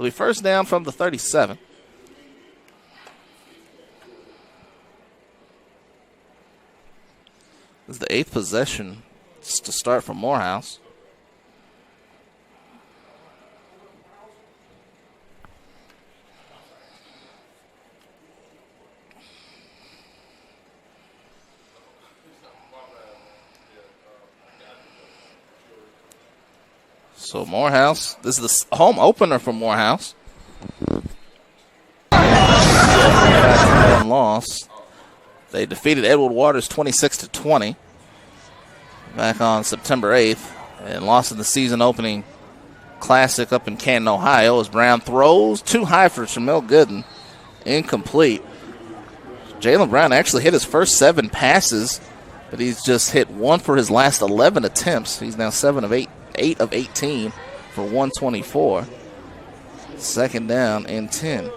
So we first down from the 37. This is the 8th possession to start for Morehouse. So Morehouse, this is the home opener for Morehouse. Loss. They defeated Edward Waters 26-20 back on September 8th and lost in the season opening classic up in Canton, Ohio as Brown throws too high for Shamil Gooden. Incomplete. Jalen Brown actually hit his first 7 passes, but he's just hit 1 for his last 11 attempts. He's now 8 of 18 for 124. Second down and 10.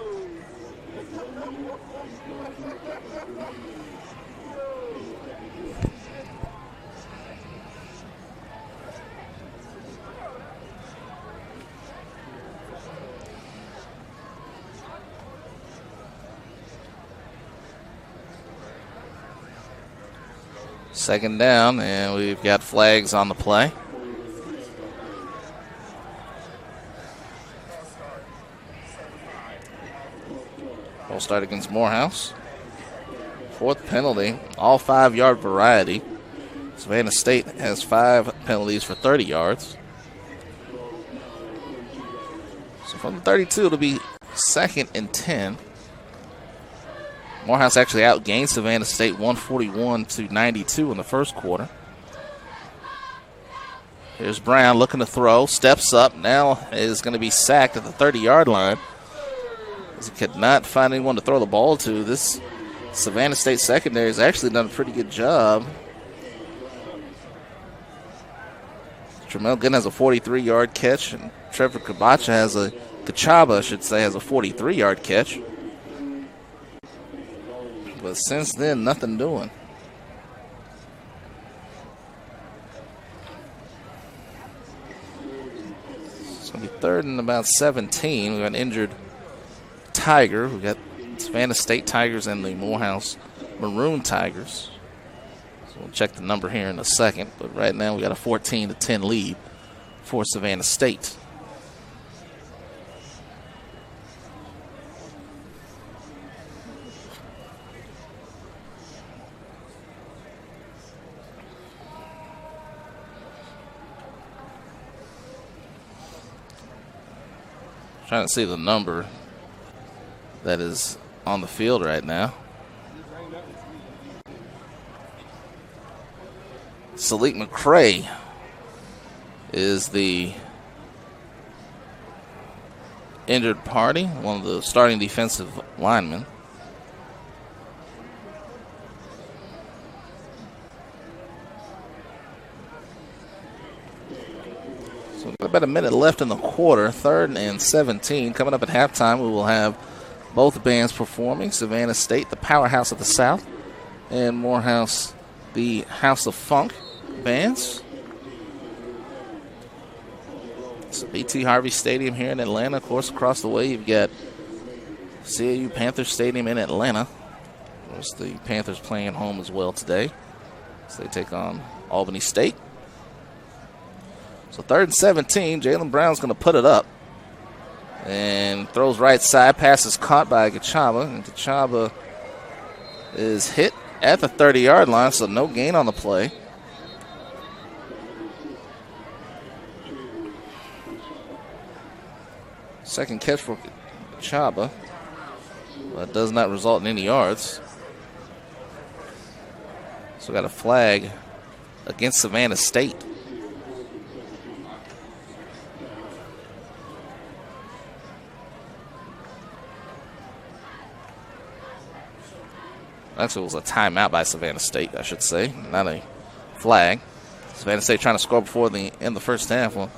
Second down, and we've got flags on the play. We'll start against Morehouse. 4th penalty, all 5-yard variety. Savannah State has 5 penalties for 30 yards. So from the 32, it'll be 2nd and 10. Morehouse actually outgained Savannah State 141-92 in the first quarter. Here's Brown looking to throw, steps up, now is going to be sacked at the 30-yard line. He could not find anyone to throw the ball to. This Savannah State secondary has actually done a pretty good job. Tremel Gooden has a 43-yard catch, and Trevor Kachaba has a 43-yard catch. But since then, nothing doing. It's going to be 3rd and about 17. We've got an injured Tiger. We've got Savannah State Tigers and the Morehouse Maroon Tigers. So we'll check the number here in a second. But right now, we got a 14-10 lead for Savannah State. Trying to see the number that is on the field right now. Salik McCray is the injured party, one of the starting defensive linemen. So about a minute left in the quarter, 3rd and 17. Coming up at halftime, we will have both bands performing. Savannah State, the powerhouse of the South, and Morehouse, the House of Funk bands. It's BT Harvey Stadium here in Atlanta. Of course, across the way, you've got CAU Panther Stadium in Atlanta. Of course, the Panthers playing at home as well today, so they take on Albany State. So 3rd and 17, Jalen Brown's going to put it up. And throws right side, pass is caught by Kachaba. And Kachaba is hit at the 30-yard line, so no gain on the play. Second catch for Kachaba, but does not result in any yards. So got a flag against Savannah State. Actually, it was a timeout by Savannah State, I should say, not a flag. Savannah State trying to score before the end of the first half. Well,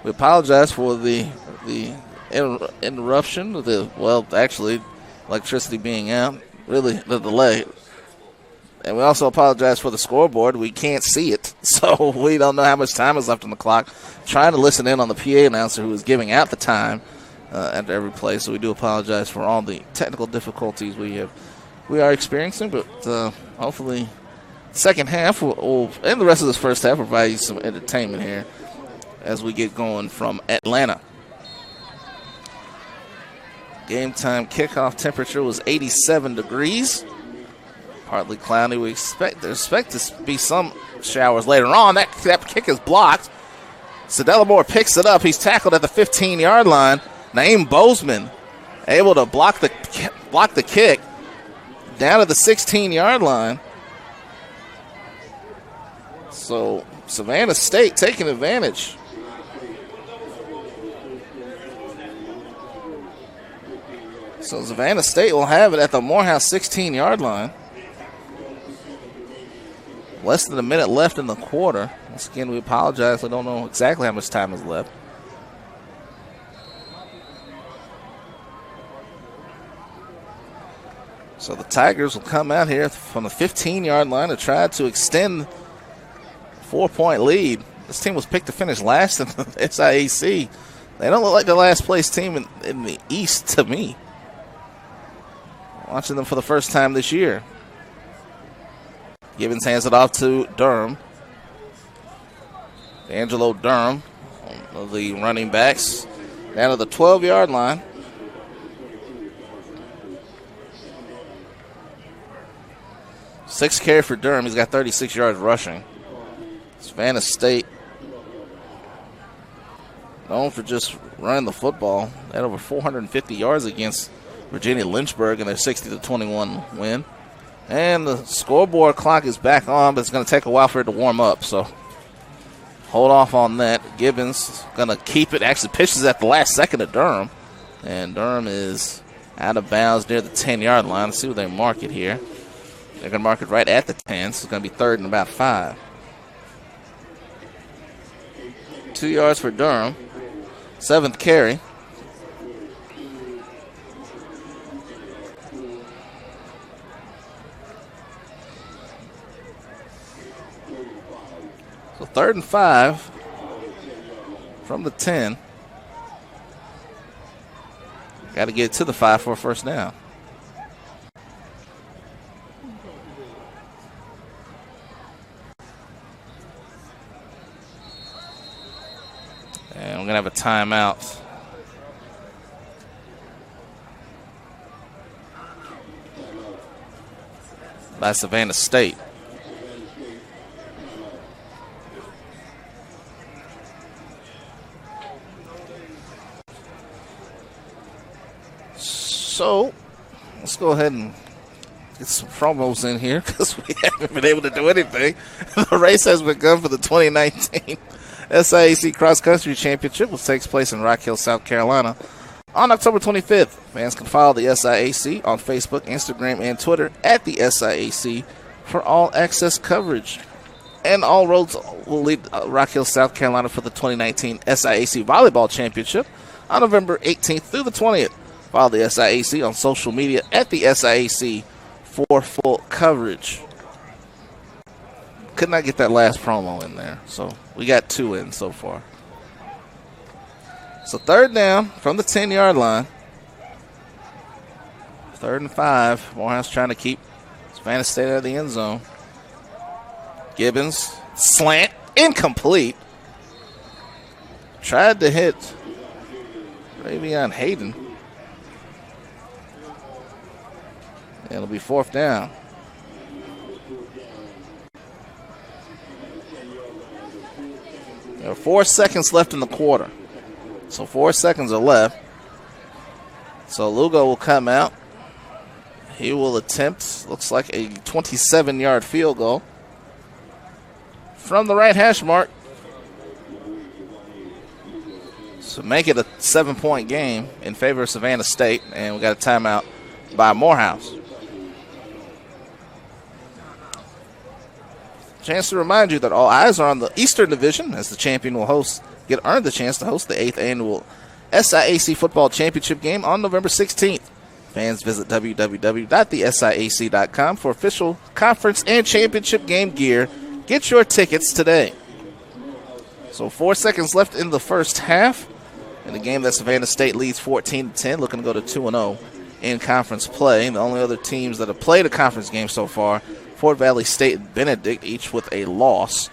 we apologize for the interruption, actually, electricity being out, really the delay. And we also apologize for the scoreboard. We can't see it, so we don't know how much time is left on the clock. Trying to listen in on the PA announcer who was giving out the time, after every play, so we do apologize for all the technical difficulties we are experiencing, but hopefully second half and the rest of this first half will provide you some entertainment here as we get going from Atlanta. Game time kickoff temperature was 87 degrees. Partly cloudy. We expect to be some showers later on. That kick is blocked. So Delamore picks it up. He's tackled at the 15-yard line. Naeem Bozeman able to block the kick down to the 16-yard line. So Savannah State taking advantage. So Savannah State will have it at the Morehouse 16-yard line. Less than a minute left in the quarter. Once again, we apologize. We don't know exactly how much time is left. So the Tigers will come out here from the 15-yard line to try to extend a 4-point lead. This team was picked to finish last in the SIAC. They don't look like the last place team in the East to me. Watching them for the first time this year. Gibbons hands it off to Durham. Angelo Durham, of the running backs, down to the 12-yard line. Six carry for Durham. He's got 36 yards rushing. Savannah State, known for just running the football, had over 450 yards against Virginia Lynchburg in their 60-21 win. And the scoreboard clock is back on, but it's going to take a while for it to warm up. So hold off on that. Gibbons going to keep it. Actually pitches at the last second to Durham. And Durham is out of bounds near the 10-yard line. Let's see where they mark it here. They're going to mark it right at the 10, so it's going to be third and about 5. 2 yards for Durham. 7th carry. So 3rd and 5 from the 10. Got to get to the 5 for a first down. And we're going to have a timeout. By Savannah State. So, let's go ahead and get some promos in here because we haven't been able to do anything. The race has begun for the 2019 SIAC Cross Country Championship, which takes place in Rock Hill, South Carolina on October 25th. Fans can follow the SIAC on Facebook, Instagram, and Twitter at the SIAC for all access coverage. And all roads will lead Rock Hill, South Carolina for the 2019 SIAC Volleyball Championship on November 18th through the 20th. Follow the SIAC on social media at the SIAC for full coverage. Could not get that last promo in there, so we got 2 in so far. So 3rd down from the 10-yard line. 3rd and 5. Morehouse trying to keep Savannah State out of the end zone. Gibbons, slant, incomplete. Tried to hit Ravion Hayden. It'll be 4th down. There are 4 seconds left in the quarter. So 4 seconds are left. So Lugo will come out. He will attempt, looks like a 27-yard field goal from the right hash mark. So make it a 7-point game in favor of Savannah State. And we got a timeout by Morehouse. Chance to remind you that all eyes are on the Eastern Division as the champion will earn the chance to host the 8th annual SIAC Football Championship game on November 16th. Fans visit www.thesiac.com for official conference and championship game gear. Get your tickets today. So 4 seconds left in the first half, in a game that Savannah State leads 14-10, looking to go to 2-0 in conference play. The only other teams that have played a conference game so far, Fort Valley State and Benedict, each with a loss.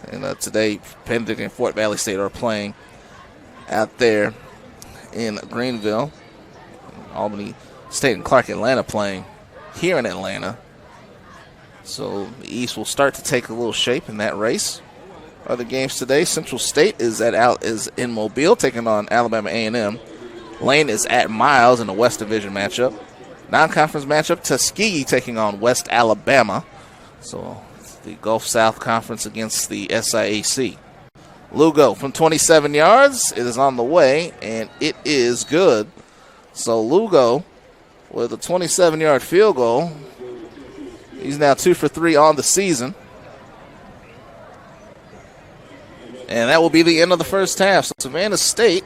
And today, Benedict and Fort Valley State are playing out there in Greenville. Albany State and Clark Atlanta playing here in Atlanta. So the East will start to take a little shape in that race. Other games today, Central State is in Mobile taking on Alabama A&M. Lane is at Miles in the West Division matchup. Non-conference matchup, Tuskegee taking on West Alabama. So the Gulf South Conference against the SIAC. Lugo from 27 yards. It is on the way, and it is good. So Lugo with a 27-yard field goal. He's now 2 for 3 on the season. And that will be the end of the first half. So Savannah State,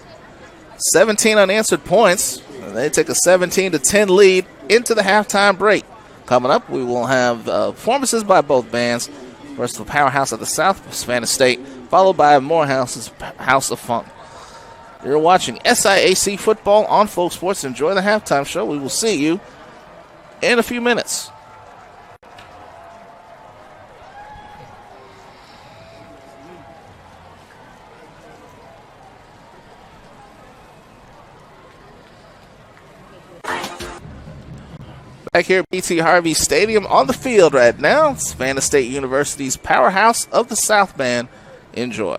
17 unanswered points. And they take a 17-10 lead into the halftime break. Coming up, we will have performances by both bands. First, the Powerhouse of the South, Savannah State, followed by Morehouse's House of Funk. You're watching SIAC Football on Flow Sports. Enjoy the halftime show. We will see you in a few minutes. Back here at B.T. Harvey Stadium on the field right now, Savannah State University's Powerhouse of the South band. Enjoy.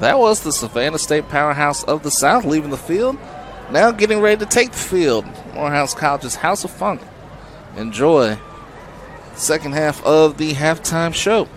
That was the Savannah State powerhouse of the South leaving the field. Now getting ready to take the field. Morehouse College's House of Funk. Enjoy the second half of the halftime show.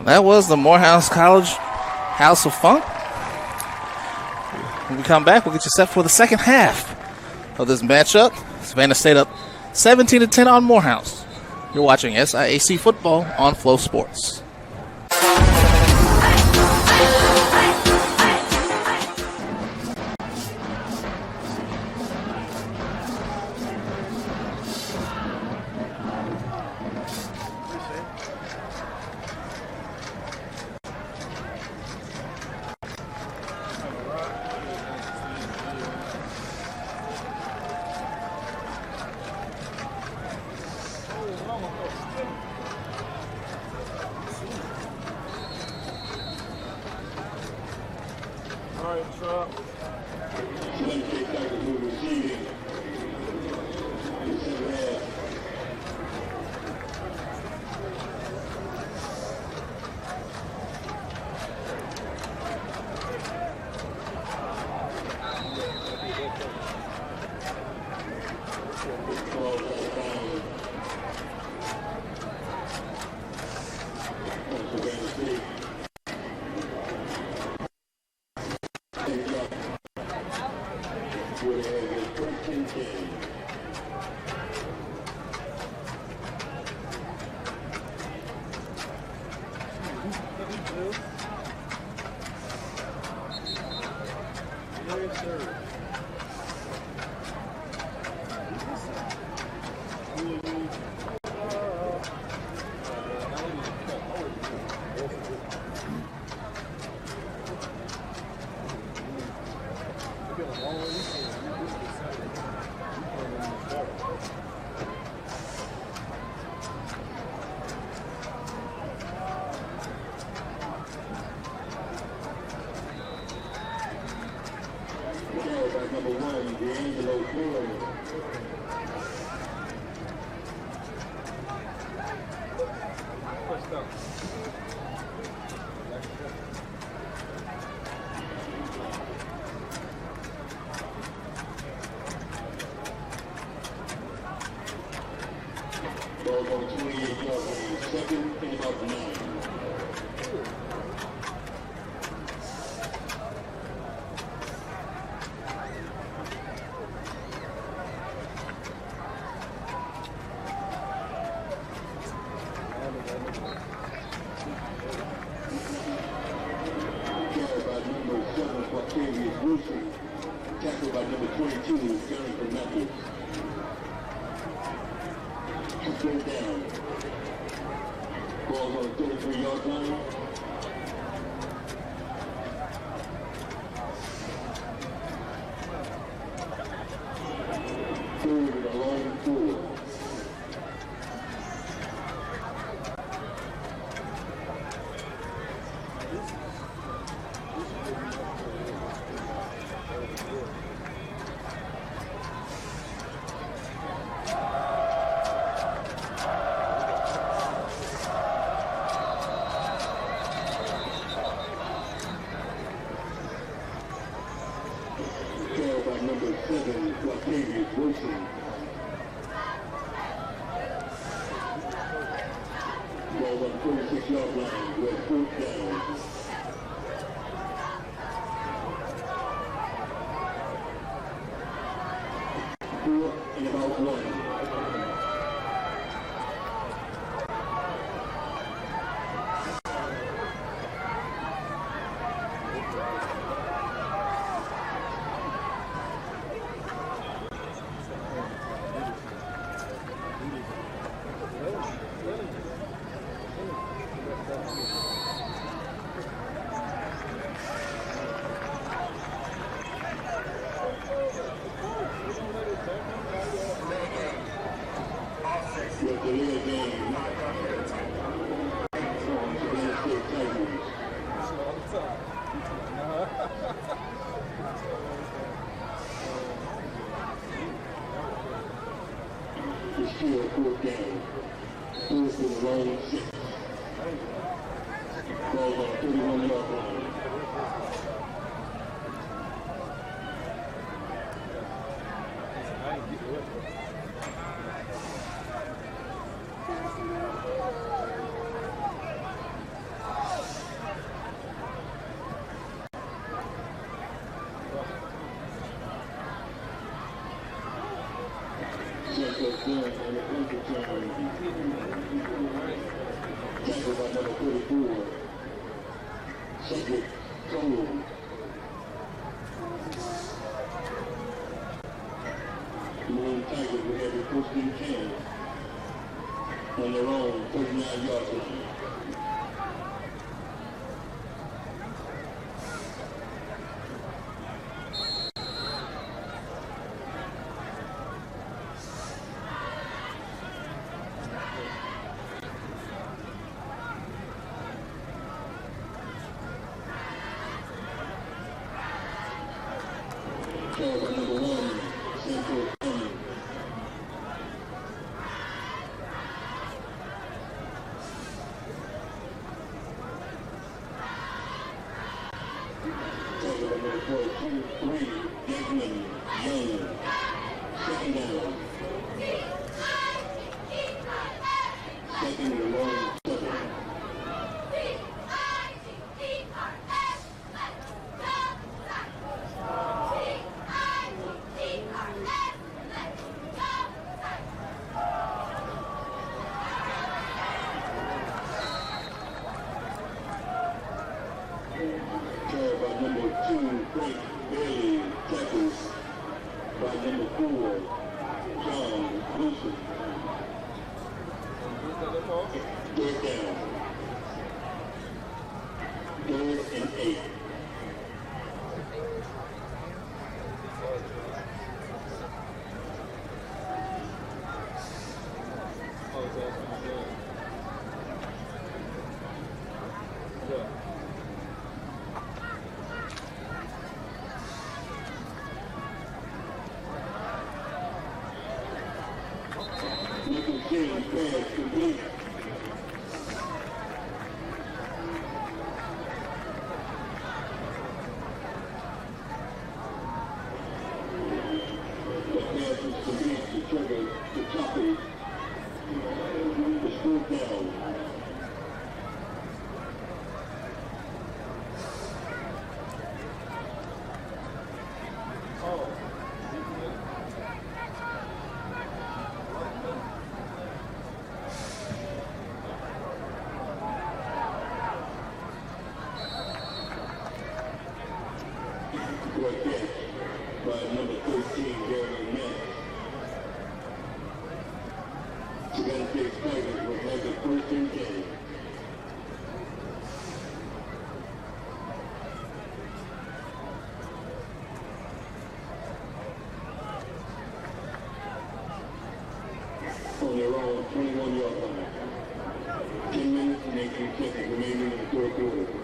That was the Morehouse College House of Funk. When we come back, we'll get you set for the second half of this matchup. Savannah State up 17-10 on Morehouse. You're watching SIAC Football on Flow Sports. Tackled by number 34, Cedric Cole. Maroon Tigers will have a first and 10 on their own 39-yard line. Savannah State Tigers will have the first and 10. On their own 21-yard line. 10 minutes and 18 seconds remaining in the third quarter.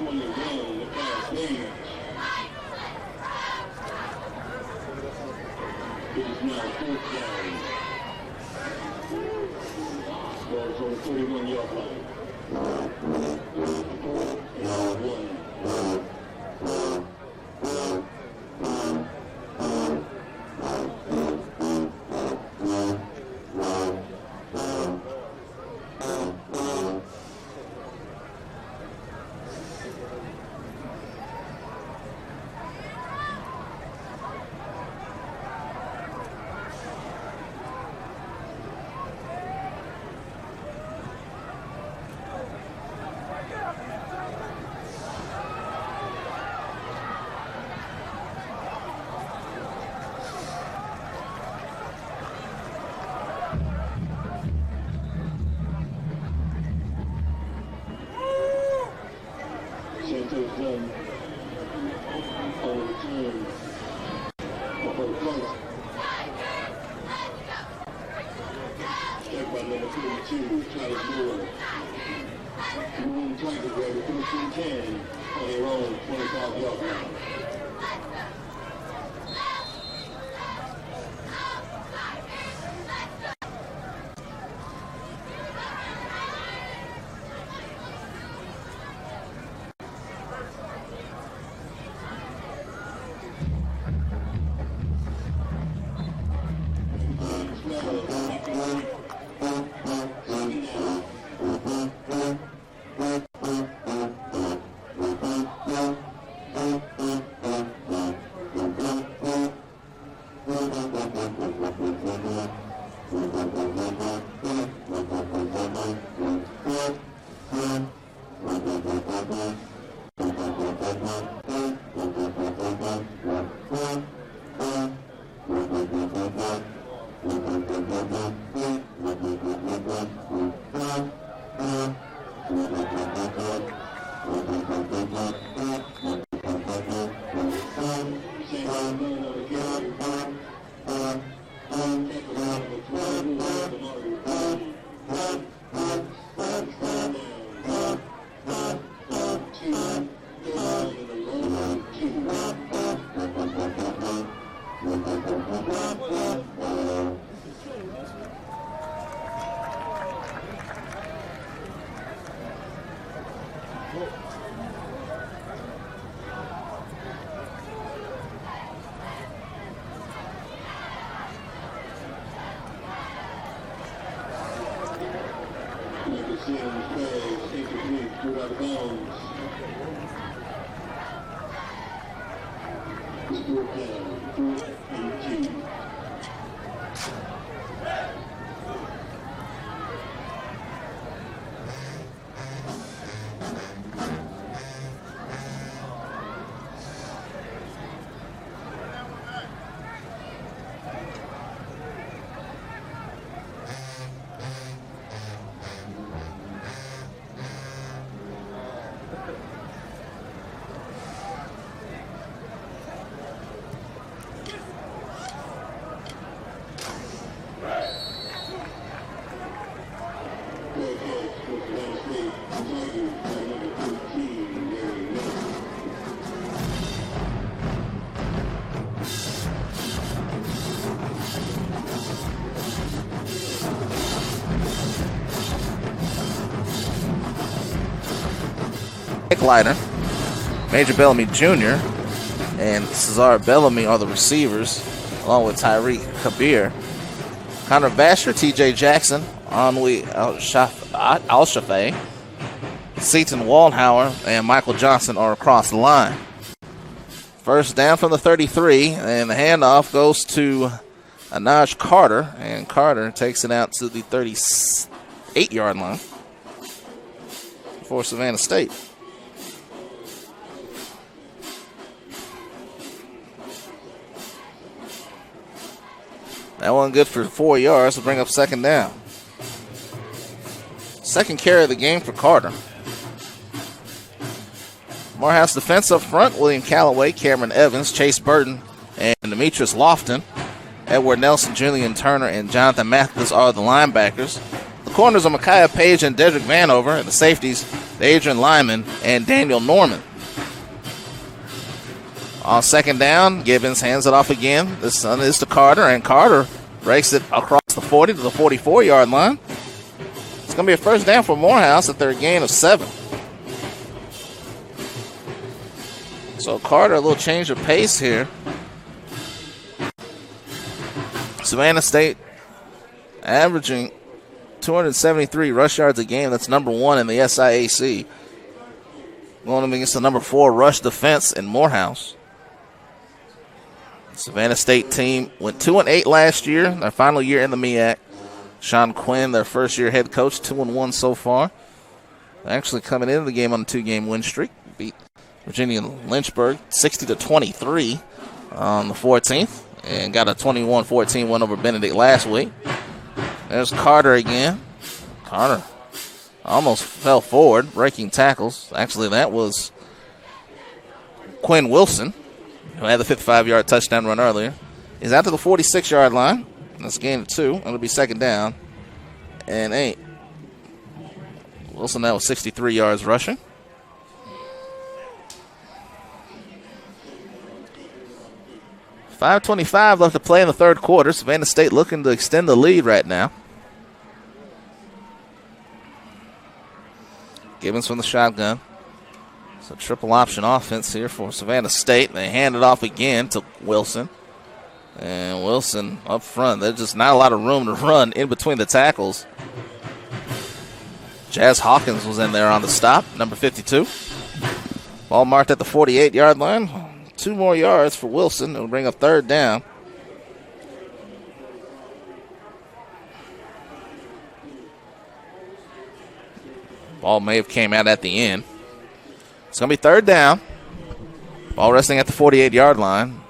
21, the pass page. It is now 4th down. Ball is on the 41-yard line. And 1. Maroon Tigers grab the 13-10 on their own 25-yard line. Leiter, Major Bellamy Jr., and Cesar Bellamy are the receivers, along with Tyreek Kabir. Connor Basher, TJ Jackson, Anwi Al-Shafei, Seaton Waldhauer, and Michael Johnson are across the line. First down from the 33, and the handoff goes to Anaj Carter, and Carter takes it out to the 38-yard line for Savannah State. That one good for 4 yards to bring up second down. Second carry of the game for Carter. Morehouse defense up front, William Callaway, Cameron Evans, Chase Burton, and Demetrius Lofton. Edward Nelson, Julian Turner, and Jonathan Mathis are the linebackers. The corners are Micaiah Page and Dedrick Vanover, and the safeties Adrian Lyman, and Daniel Norman. On second down, Gibbons hands it off again. This is to Carter, and Carter breaks it across the 40 to the 44-yard line. It's going to be a first down for Morehouse at their gain of 7. So Carter, a little change of pace here. Savannah State averaging 273 rush yards a game. That's number 1 in the SIAC. Going up against the number 4 rush defense in Morehouse. Savannah State team went 2-8 last year, their final year in the MEAC. Sean Quinn, their first year head coach, 2-1 so far. Actually coming into the game on a 2-game win streak. Beat Virginia Lynchburg 60-23 on the 14th. And got a 21-14 win over Benedict last week. There's Carter again. Carter almost fell forward, breaking tackles. Actually, that was Quinn Wilson, who had the 55-yard touchdown run earlier. He's out to the 46-yard line. That's a gain of 2. It'll be second down and 8. Wilson now with 63 yards rushing. .525 left to play in the third quarter. Savannah State looking to extend the lead right now. Gibbons from the shotgun. It's a triple option offense here for Savannah State. They hand it off again to Wilson. And Wilson up front. There's just not a lot of room to run in between the tackles. Jazz Hawkins was in there on the stop, number 52. Ball marked at the 48-yard line. 2 more yards for Wilson. It'll bring up third down. Ball may have came out at the end. It's going to be third down. Ball resting at the 48-yard line.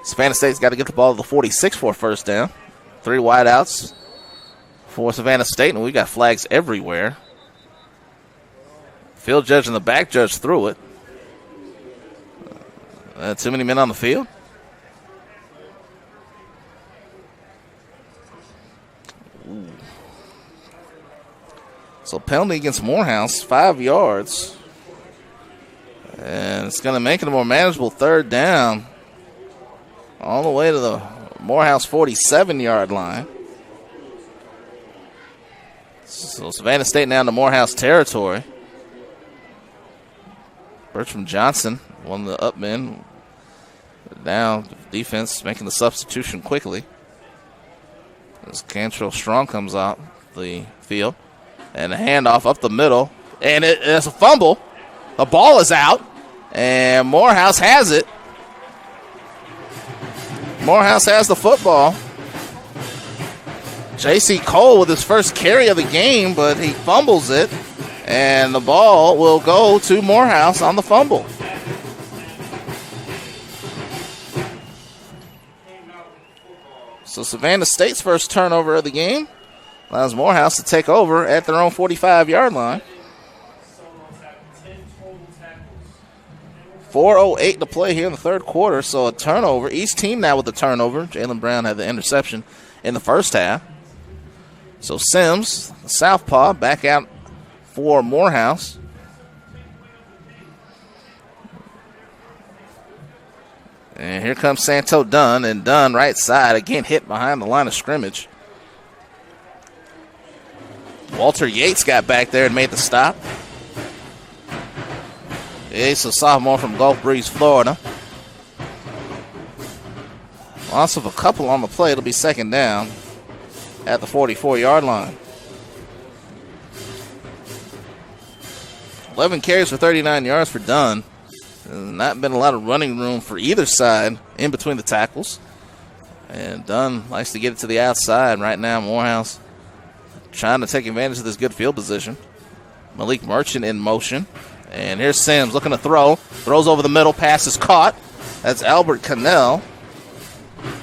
Savannah State's got to get the ball to the 46 for a first down. 3 wideouts for Savannah State, and we got flags everywhere. Field judge and the back judge threw it. Too many men on the field. Ooh. So penalty against Morehouse, 5 yards. And it's going to make it a more manageable third down. All the way to the Morehouse 47-yard line. So Savannah State now in the Morehouse territory. Bertram Johnson, one of the up men. Now defense making the substitution quickly. As Cantrell Strong comes out the field. And a handoff up the middle. And it's a fumble. The ball is out. And Morehouse has it. Morehouse has the football. J.C. Cole with his first carry of the game, but he fumbles it. And the ball will go to Morehouse on the fumble. So Savannah State's first turnover of the game allows Morehouse to take over at their own 45-yard line. 4:08 to play here in the third quarter, so a turnover. Each team now with the turnover. Jalen Brown had the interception in the first half. So Sims, the southpaw, back out for Morehouse. And here comes Santo Dunn, and Dunn right side, again hit behind the line of scrimmage. Walter Yates got back there and made the stop. Yates, a sophomore from Gulf Breeze, Florida. Loss of a couple on the play. It'll be second down at the 44-yard line. 11 carries for 39 yards for Dunn. There's not been a lot of running room for either side in between the tackles. And Dunn likes to get it to the outside. Right now, Morehouse trying to take advantage of this good field position. Malik Merchant in motion. And here's Sims looking to throw. Throws over the middle. Pass is caught. That's Albert Cannell.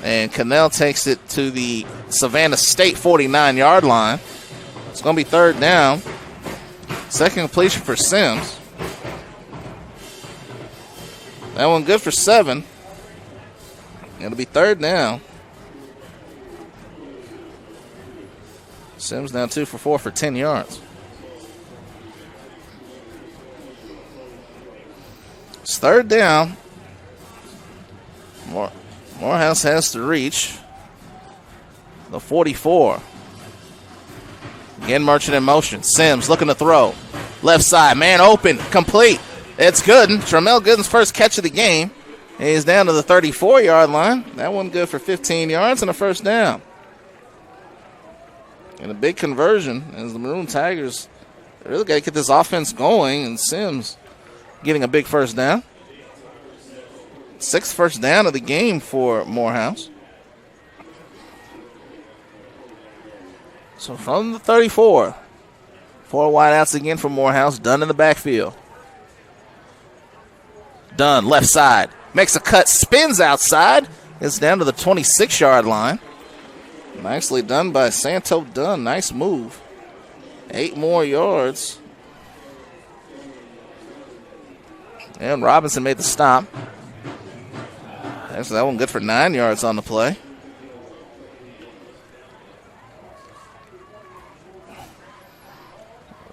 And Cannell takes it to the Savannah State 49-yard line. It's going to be third down. Second completion for Sims. That one good for 7. It'll be third down. Sims now 2 for 4 for 10 yards. It's third down. Morehouse has to reach the 44. Again, Merchant in motion. Sims looking to throw. Left side, man open, complete. It's Gooden. Tramel Gooden's first catch of the game. He's down to the 34-yard line. That one good for 15 yards and a first down. And a big conversion as the Maroon Tigers really got to get this offense going, and Sims getting a big first down. 6th first down of the game for Morehouse. So from the 34, 4 wideouts again for Morehouse. Dunn in the backfield. Dunn, left side. Makes a cut, spins outside. It's down to the 26-yard line. Nicely done by Santo Dunn. Nice move. 8 more yards. And Robinson made the stop. Actually, that one good for 9 yards on the play.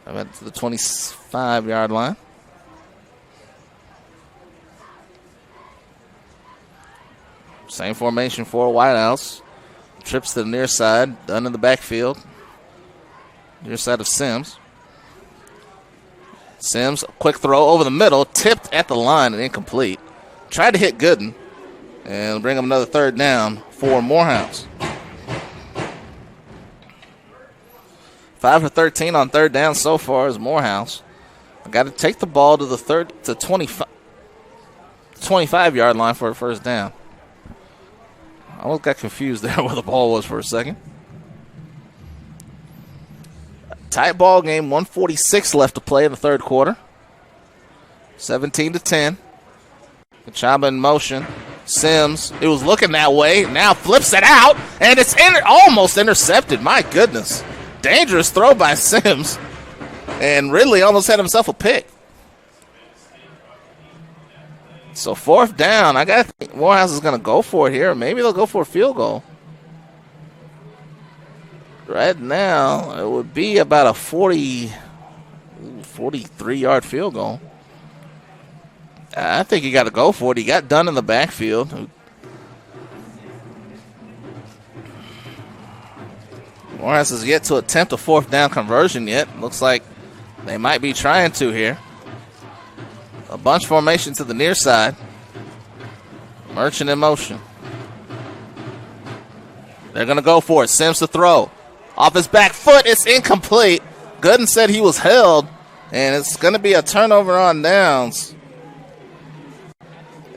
About to the 25-yard line. Same formation, 4 wideouts. Trips to the near side. Dunn in the backfield. Near side of Sims. Sims, quick throw over the middle. Tipped at the line and incomplete. Tried to hit Gooden. And bring up another third down for Morehouse. 5 for 13 on third down so far is Morehouse. I got to take the ball to the 25-yard line for a first down. I almost got confused there where the ball was for a second. Tight ball game, 1:46 left to play in the third quarter. 17-10. Kachaba in motion. Sims, it was looking that way. Now flips it out, and it's almost intercepted. My goodness. Dangerous throw by Sims. And Ridley almost had himself a pick. So 4th down. I got to think Morehouse is going to go for it here. Maybe they'll go for a field goal. Right now, it would be about a 43-yard field goal. I think you got to go for it. He got Dunn in the backfield. Morehouse has yet to attempt a 4th down conversion yet. Looks like they might be trying to here. A bunch formation to the near side. Merchant in motion. They're going to go for it. Sims to throw. Off his back foot, it's incomplete. Gooden said he was held, and it's going to be a turnover on downs.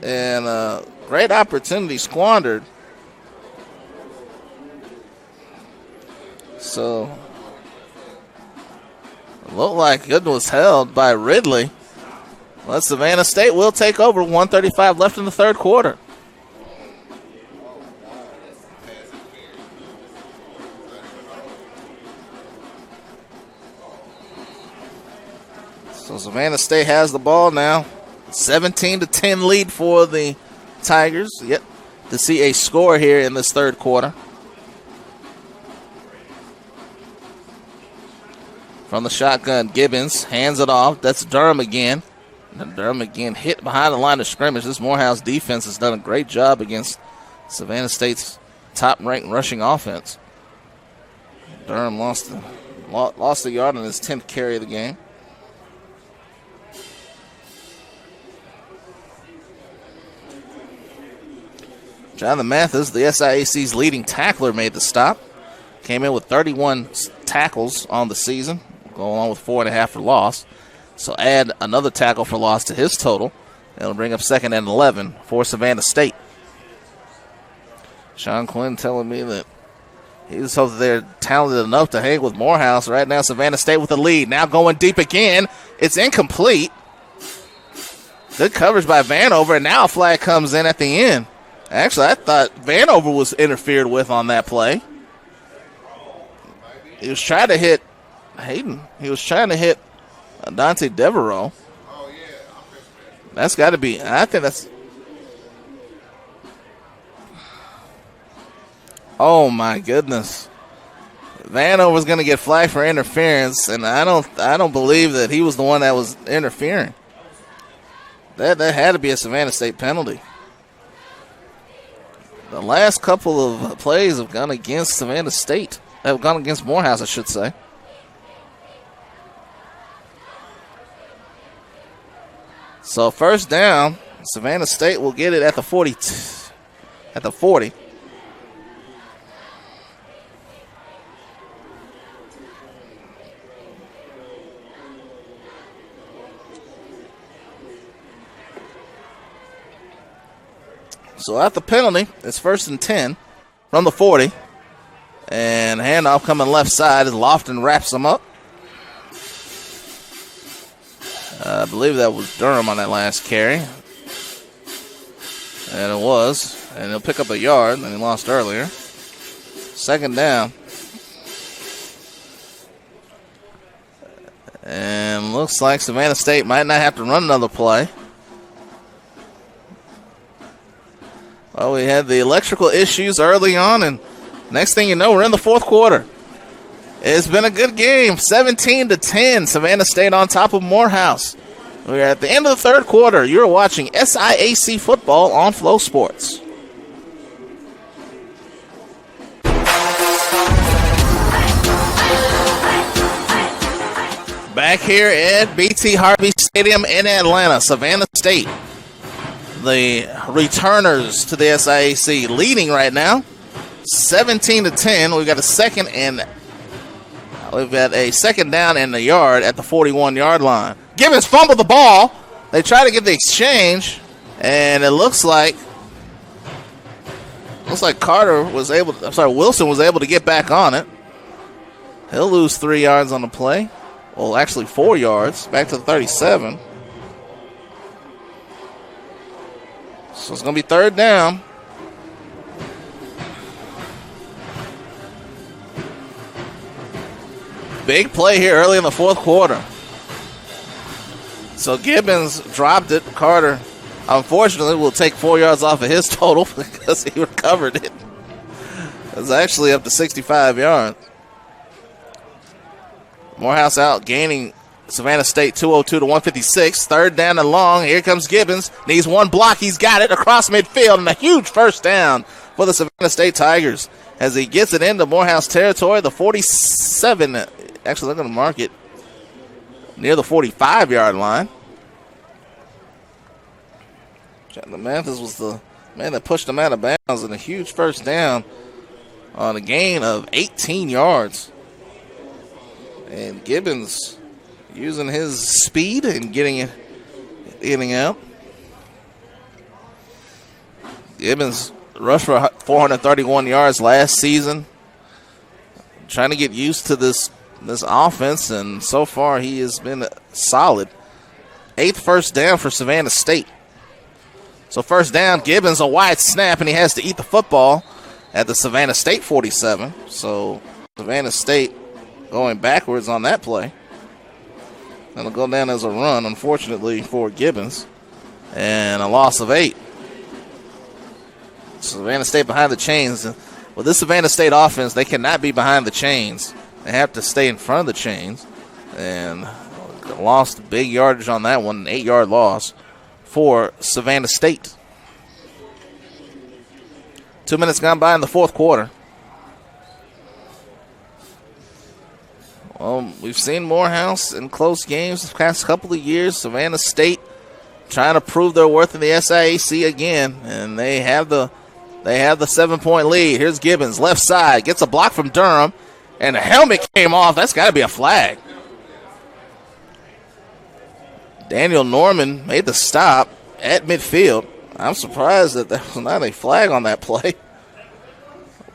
And a great opportunity squandered. So, it looked like Gooden was held by Ridley. Well, Savannah State will take over. 1:35 left in the third quarter. So Savannah State has the ball now. 17-10 lead for the Tigers. Yet to see a score here in this third quarter. From the shotgun, Gibbons hands it off. That's Durham again. And Durham again hit behind the line of scrimmage. This Morehouse defense has done a great job against Savannah State's top-ranked rushing offense. Durham lost a yard on his 10th carry of the game. Jonathan Mathis, the SIAC's leading tackler, made the stop. Came in with 31 tackles on the season, going on with 4.5 for loss. So add another tackle for loss to his total. It'll bring up 2nd and 11 for Savannah State. Sean Quinn telling me that he was hoping they're talented enough to hang with Morehouse. Right now, Savannah State with the lead. Now going deep again. It's incomplete. Good coverage by Vanover, and now a flag comes in at the end. Actually, I thought Vanover was interfered with on that play. He was trying to hit Hayden. He was trying to hit Dante Devereaux. That's got to be, I think that's. Oh my goodness. Vanover's going to get flagged for interference, and I don't believe that he was the one that was interfering. That had to be a Savannah State penalty. The last couple of plays have gone against Savannah State. Have gone against Morehouse, I should say. So first down, Savannah State will get it at the 40. At the 40. So at the penalty, it's 1st and 10 from the 40. And handoff coming left side as Lofton wraps them up. I believe that was Durham on that last carry. And it was. And he'll pick up a yard that he lost earlier. 2nd down. And looks like Savannah State might not have to run another play. Well, we had the electrical issues early on, and next thing you know, we're in the 4th quarter. It's been a good game, 17-10, Savannah State on top of Morehouse. We're at the end of the 3rd quarter. You're watching SIAC Football on Flow Sports. Back here at BT Harvey Stadium in Atlanta, Savannah State, the returners to the SIAC, leading right now, 17-10. We've got a second down in the yard at the 41-yard line. Gibbons fumbled the ball. They try to get the exchange, and it looks like Wilson was able to get back on it. He'll lose 3 yards on the play. Well, actually 4 yards, back to the 37. So it's going to be 3rd down. Big play here early in the 4th quarter. So Gibbons dropped it. Carter, unfortunately, will take 4 yards off of his total because he recovered it. It's actually up to 65 yards. Morehouse out, gaining Savannah State 202-156. 3rd down and long. Here comes Gibbons. Needs one block. He's got it across midfield, and a huge first down for the Savannah State Tigers as he gets it into Morehouse territory. The 47. Actually, they're going to mark it near the 45-yard line. Chandler Mathis was the man that pushed him out of bounds, and a huge first down on a gain of 18 yards. And Gibbons using his speed and getting out. Gibbons rushed for 431 yards last season. Trying to get used to this offense, and so far he has been solid. 8th first down for Savannah State. So first down, Gibbons, a wide snap, and he has to eat the football at the Savannah State 47. So Savannah State going backwards on that play. It'll go down as a run, unfortunately, for Gibbons. And a loss of 8. Savannah State behind the chains. With this Savannah State offense, they cannot be behind the chains. They have to stay in front of the chains. And lost big yardage on that one, an 8-yard loss for Savannah State. 2 minutes gone by in the 4th quarter. Well, we've seen Morehouse in close games the past couple of years. Savannah State trying to prove their worth in the SIAC again, and they have the 7-point lead. Here's Gibbons, left side, gets a block from Durham, and the helmet came off. That's got to be a flag. Daniel Norman made the stop at midfield. I'm surprised that there was not a flag on that play.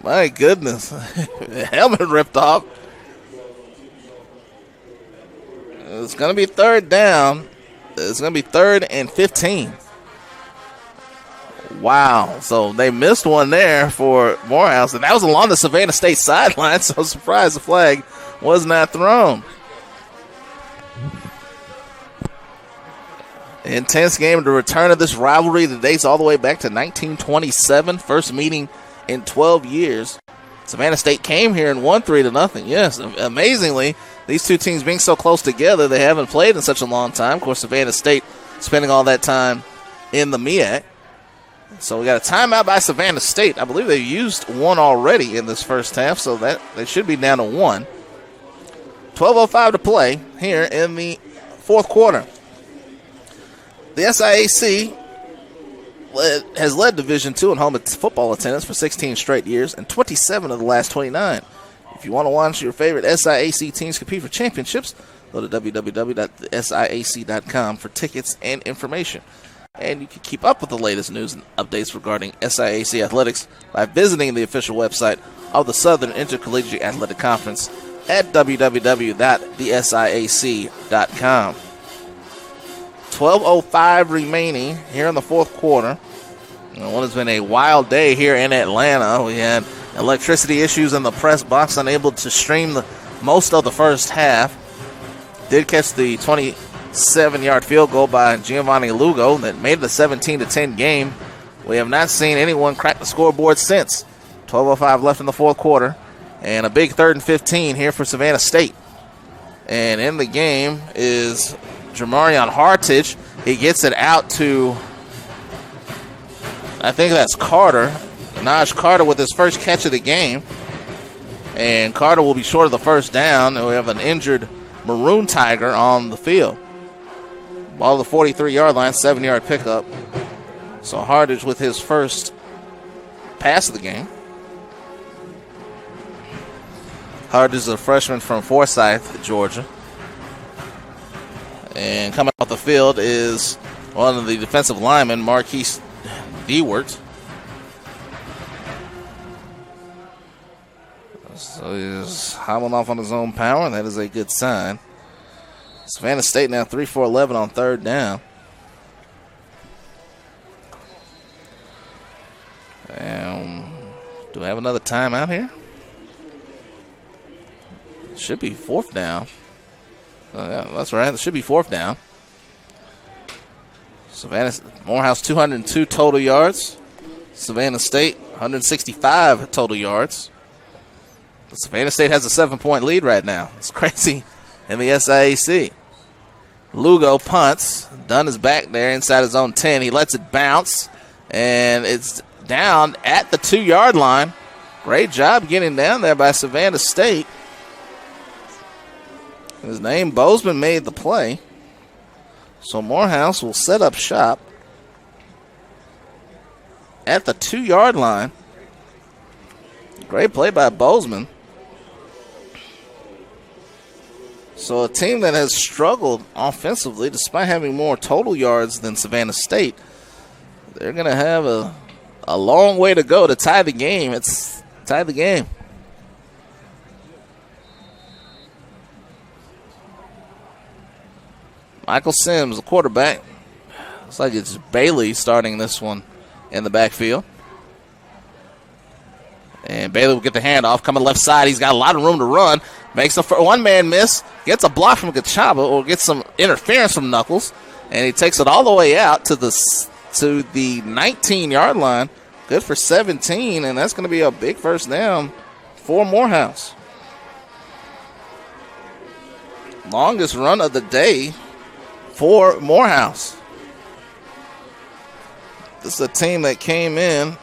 My goodness. The helmet ripped off. It's going to be 3rd down. It's going to be 3rd and 15. Wow. So they missed one there for Morehouse, and that was along the Savannah State sideline, so I'm surprised the flag was not thrown. Intense game. The return of this rivalry that dates all the way back to 1927. First meeting in 12 years. Savannah State came here and won 3-0. Yes, amazingly, these two teams being so close together, they haven't played in such a long time. Of course, Savannah State spending all that time in the MEAC. So we got a timeout by Savannah State. I believe they used one already in this first half, so that they should be down to one. 12:05 to play here in the fourth quarter. The SIAC has led Division II in home football attendance for 16 straight years and 27 of the last 29. If you want to watch your favorite SIAC teams compete for championships, go to www.siac.com for tickets and information. And you can keep up with the latest news and updates regarding SIAC athletics by visiting the official website of the Southern Intercollegiate Athletic Conference at www.thesiac.com. 12:05 remaining here in the fourth quarter. What has been a wild day here in Atlanta. We had electricity issues in the press box, unable to stream most of the first half. Did catch the 27-yard field goal by Giovanni Lugo that made it a 17-10 game. We have not seen anyone crack the scoreboard since. 12:05 left in the fourth quarter, and a big 3rd and 15 here for Savannah State. And in the game is Jamarion Hartage. He gets it out to, I think that's Carter. Naj Carter with his first catch of the game. And Carter will be short of the first down. And we have an injured Maroon Tiger on the field. Ball to the 43-yard line, 7-yard pickup. So Hartage with his first pass of the game. Hartage is a freshman from Forsyth, Georgia. And coming off the field is one of the defensive linemen, Marquise Dewart. So he's hobbling off on his own power, and that is a good sign. Savannah State now 3 for 11 on 3rd down. And do we have another timeout here? Should be 4th down. Yeah, that's right. It should be 4th down. Morehouse 202 total yards. Savannah State 165 total yards. But Savannah State has a 7-point lead right now. It's crazy in the SIAC. Lugo punts. Dunn is back there inside his own 10. He lets it bounce, and it's down at the 2-yard line. Great job getting down there by Savannah State. His name, Bozeman, made the play. So Morehouse will set up shop at the 2-yard line. Great play by Bozeman. So a team that has struggled offensively despite having more total yards than Savannah State, they're going to have a long way to go to tie the game. It's tie the game. Michael Sims, the quarterback. Looks like it's Bailey starting this one in the backfield. And Bailey will get the handoff. Coming left side. He's got a lot of room to run. Makes a one-man miss. Gets a block from Gachaba or gets some interference from Knuckles. And he takes it all the way out to the 19-yard line. Good for 17. And that's going to be a big first down for Morehouse. Longest run of the day for Morehouse. This is a team that came in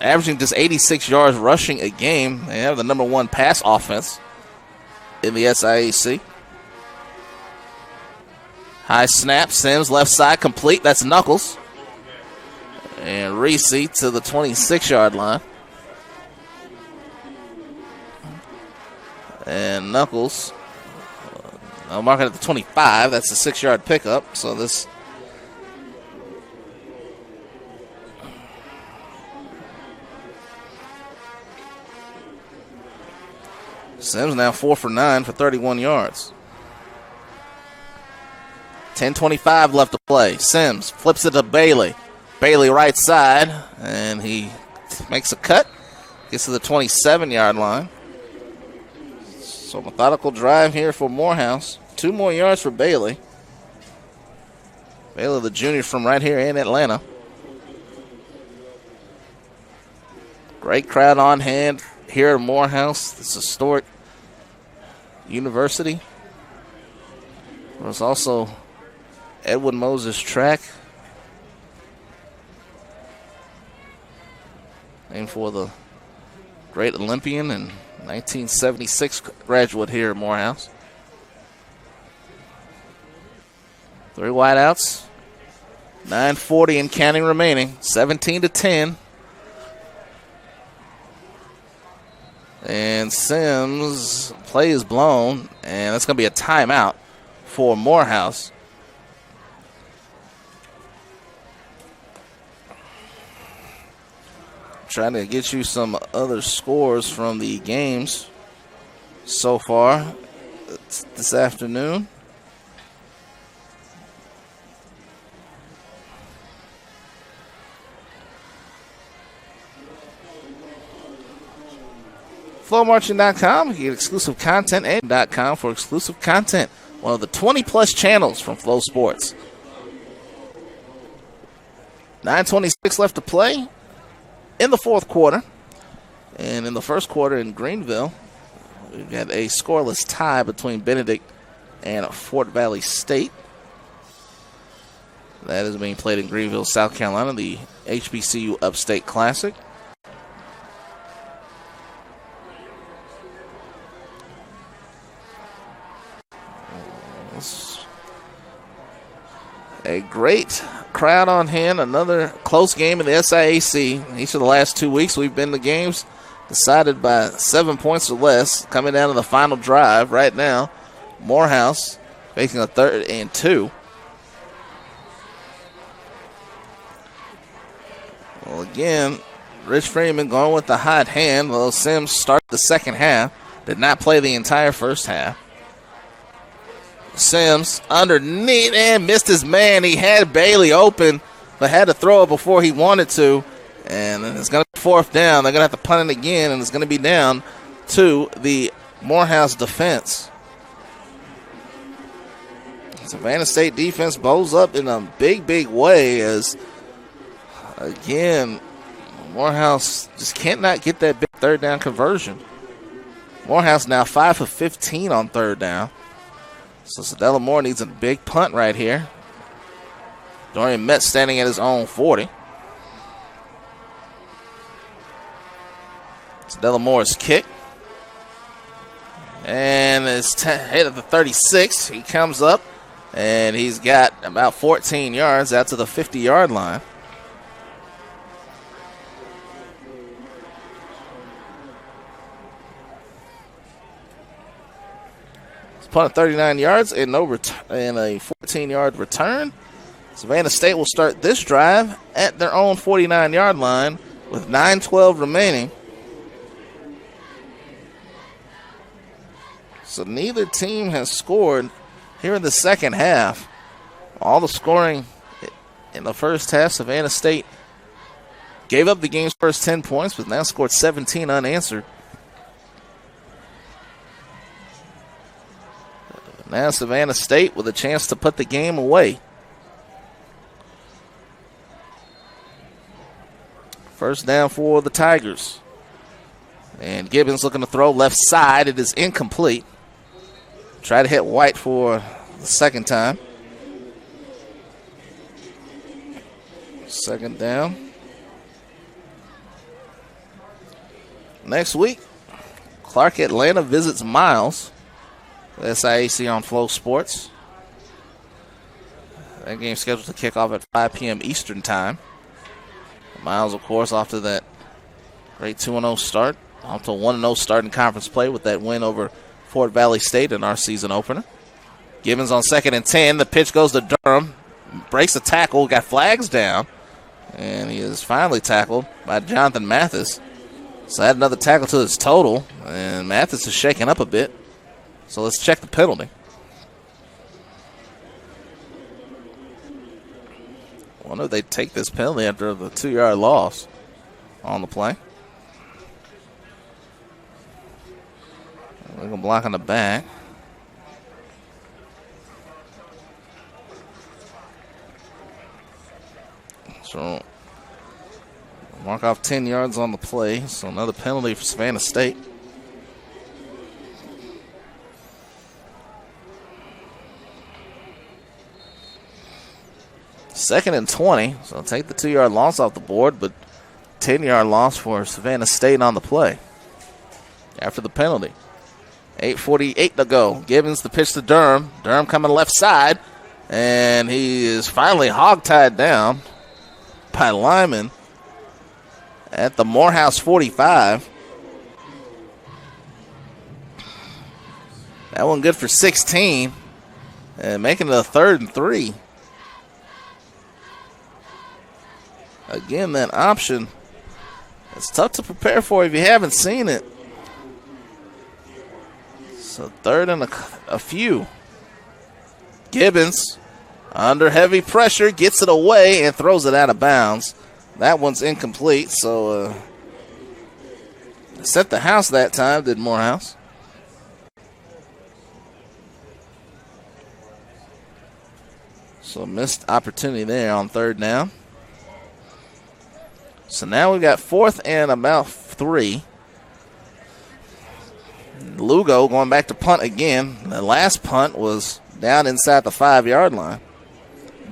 averaging just 86 yards rushing a game. They have the number 1 pass offense in the SIAC. High snap, Sims left side complete. That's Knuckles. And Reese to the 26-yard line. And Knuckles, I'll mark it at the 25. That's a 6-yard pickup. So this Sims now 4 for 9 for 31 yards. 10:25 left to play. Sims flips it to Bailey. Bailey right side, and he makes a cut. Gets to the 27-yard line. So methodical drive here for Morehouse. 2 more yards for Bailey. Bailey, the junior from right here in Atlanta. Great crowd on hand here at Morehouse, this historic university. There's also Edwin Moses Track. Named for the great Olympian and 1976 graduate here at Morehouse. 3 wideouts. 9:40 and counting remaining. 17-10. And Sims, play is blown, and that's going to be a timeout for Morehouse. Trying to get you some other scores from the games so far this afternoon. FlowMarching.com, you get exclusive content, and .com for exclusive content. One of the 20-plus channels from Flow Sports. 9:26 left to play in the fourth quarter. And in the first quarter in Greenville, we've got a scoreless tie between Benedict and Fort Valley State. That is being played in Greenville, South Carolina, the HBCU Upstate Classic. A great crowd on hand. Another close game in the SIAC. Each of the last 2 weeks we've been to games decided by 7 points or less. Coming down to the final drive right now. Morehouse facing a 3rd and 2. Well, again, Rich Freeman going with the hot hand. Well, Sims started the second half. Did not play the entire first half. Sims underneath and missed his man. He had Bailey open, but had to throw it before he wanted to. And it's going to be 4th down. They're going to have to punt it again, and it's going to be down to the Morehouse defense. Savannah State defense bows up in a big, big way as, again, Morehouse just can't not get that big 3rd down conversion. Morehouse now 5 of 15 on 3rd down. So Sadella Moore needs a big punt right here. Dorian Metz standing at his own 40. Sadella Moore's kick. And it's hit at the 36. He comes up, and he's got about 14 yards out to the 50-yard line. Punt 39 yards and a 14-yard return. Savannah State will start this drive at their own 49-yard line with 9:12 remaining. So neither team has scored here in the second half. All the scoring in the first half, Savannah State gave up the game's first 10 points, but now scored 17 unanswered. Now Savannah State with a chance to put the game away. First down for the Tigers. And Gibbons looking to throw left side. It is incomplete. Try to hit White for the second time. 2nd down. Next week, Clark Atlanta visits Miles. SIAC on Flow Sports. That game's scheduled to kick off at 5 p.m. Eastern Time. Miles, of course, off to that great 2-0 start. Off to a 1-0 start in conference play with that win over Fort Valley State in our season opener. Gibbons on 2nd and 10. The pitch goes to Durham. Breaks the tackle. Got flags down. And he is finally tackled by Jonathan Mathis. So add another tackle to his total. And Mathis is shaking up a bit. So let's check the penalty. I wonder if they take this penalty after the 2-yard loss on the play. They're going to block on the back. So mark off 10 yards on the play. So another penalty for Savannah State. 2nd and 20. So take the 2-yard loss off the board, but 10-yard loss for Savannah State on the play after the penalty. 8:48 to go. Gibbons the pitch to Durham. Durham coming left side, and he is finally hog-tied down by Lyman at the Morehouse 45. That one good for 16, and making it a 3rd and 3. Again, that option, it's tough to prepare for if you haven't seen it. So 3rd and a few. Gibbons, under heavy pressure, gets it away and throws it out of bounds. That one's incomplete, so set the house that time, did Morehouse. So missed opportunity there on 3rd down. So now we've got 4th and about 3. Lugo going back to punt again. The last punt was down inside the 5-yard line.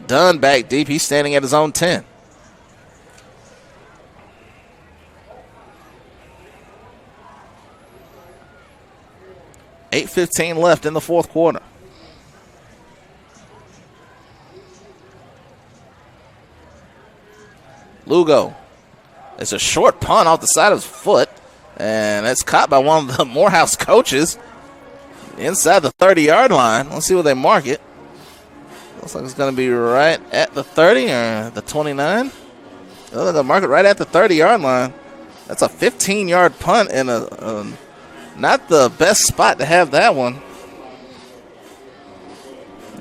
Dunn back deep. He's standing at his own 10. $8:15 left in the 4th quarter. Lugo. It's a short punt off the side of his foot, and it's caught by one of the Morehouse coaches inside the 30-yard line. Let's see where they mark it. Looks like it's going to be right at the 30 or the 29. They're going to mark it right at the 30-yard line. That's a 15-yard punt and not the best spot to have that one.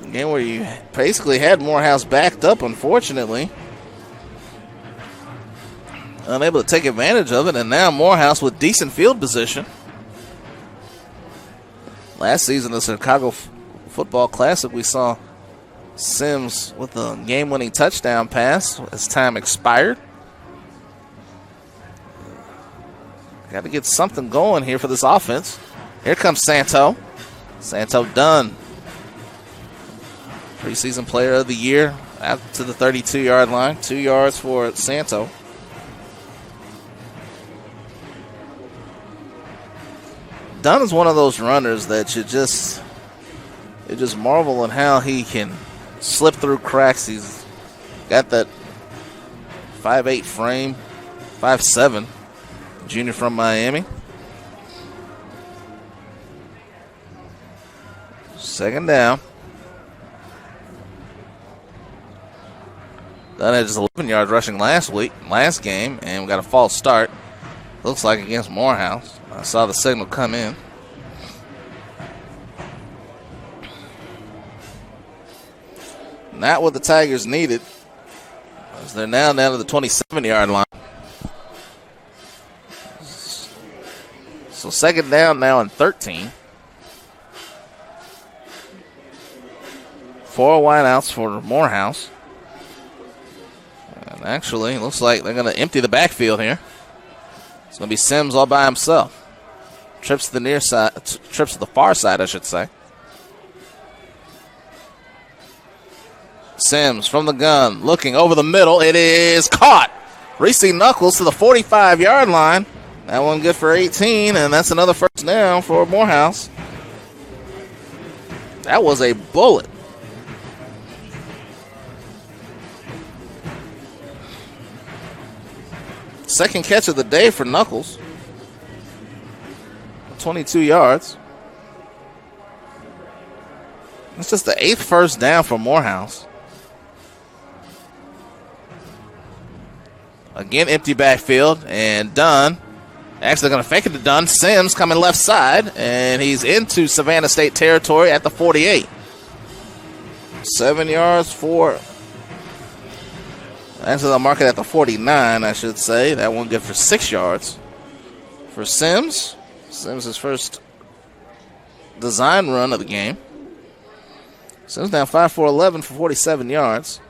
Again, where you basically had Morehouse backed up, unfortunately. Unable to take advantage of it, and now Morehouse with decent field position. Last season, the Chicago Football Classic, we saw Sims with a game-winning touchdown pass as time expired. Got to get something going here for this offense. Here comes Santo. Santo Dunn, preseason player of the year, out to the 32-yard line. 2 yards for Santo. Dunn is one of those runners that you just marvel at how he can slip through cracks. He's got that 5'8" frame, 5'7", junior from Miami. 2nd down. Dunn had just 11 yards rushing last game, and we got a false start. Looks like against Morehouse. I saw the signal come in. Not what the Tigers needed, as they're now down to the 27-yard line. So 2nd down now and 13. 4 wideouts for Morehouse. And actually, looks like they're going to empty the backfield here. It's going to be Sims all by himself. Trips to the near side, trips to the far side, I should say. Sims from the gun, looking over the middle. It is caught. Reese Knuckles to the 45-yard line. That one good for 18, and that's another 1st down for Morehouse. That was a bullet. Second catch of the day for Knuckles. 22 yards. It's just the 8th 1st down for Morehouse. Again, empty backfield, and Dunn. Actually going to fake it to Dunn. Sims coming left side, and he's into Savannah State territory at the 48. 7 yards for... Actually, they'll mark it at the 49, I should say. That one good for 6 yards for Sims. Sims' his first design run of the game. Sims down 5 for 11 for 47 yards.